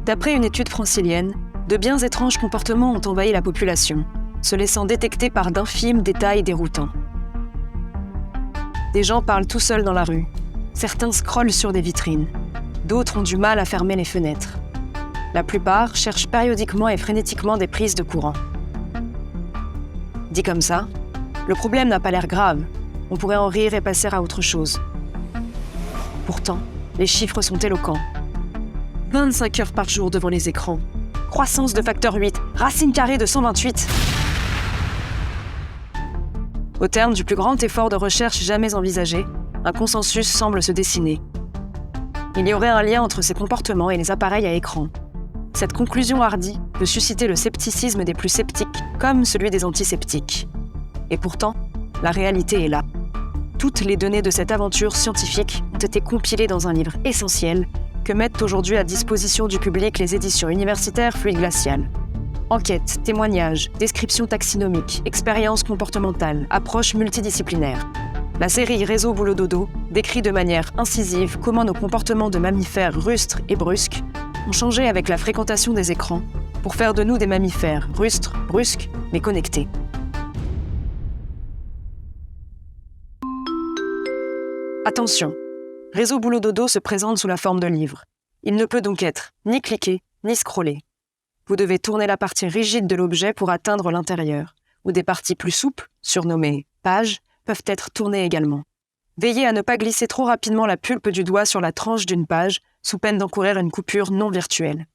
D'après une étude francilienne, de bien étranges comportements ont envahi la population, se laissant détecter par d'infimes détails déroutants. Des gens parlent tout seuls dans la rue. Certains scrollent sur des vitrines. D'autres ont du mal à fermer les fenêtres. La plupart cherchent périodiquement et frénétiquement des prises de courant. Dit comme ça, le problème n'a pas l'air grave. On pourrait en rire et passer à autre chose. Pourtant, les chiffres sont éloquents. 25 heures par jour devant les écrans. Croissance de facteur 8, racine carrée de 128. Au terme du plus grand effort de recherche jamais envisagé, un consensus semble se dessiner. Il y aurait un lien entre ces comportements et les appareils à écran. Cette conclusion hardie peut susciter le scepticisme des plus sceptiques, comme celui des antisceptiques. Et pourtant, la réalité est là. Toutes les données de cette aventure scientifique ont été compilées dans un livre essentiel que mettent aujourd'hui à disposition du public les éditions universitaires Fluide Glacial. Enquêtes, témoignages, descriptions taxinomiques, expériences comportementales, approches multidisciplinaires. La série Réseau Boulot Dodo décrit de manière incisive comment nos comportements de mammifères rustres et brusques ont changé avec la fréquentation des écrans pour faire de nous des mammifères rustres, brusques, mais connectés. Attention, Réseau Boulot Dodo se présente sous la forme de livre. Il ne peut donc être ni cliqué, ni scrollé. Vous devez tourner la partie rigide de l'objet pour atteindre l'intérieur, où des parties plus souples, surnommées pages, peuvent être tournées également. Veillez à ne pas glisser trop rapidement la pulpe du doigt sur la tranche d'une page, sous peine d'encourir une coupure non virtuelle.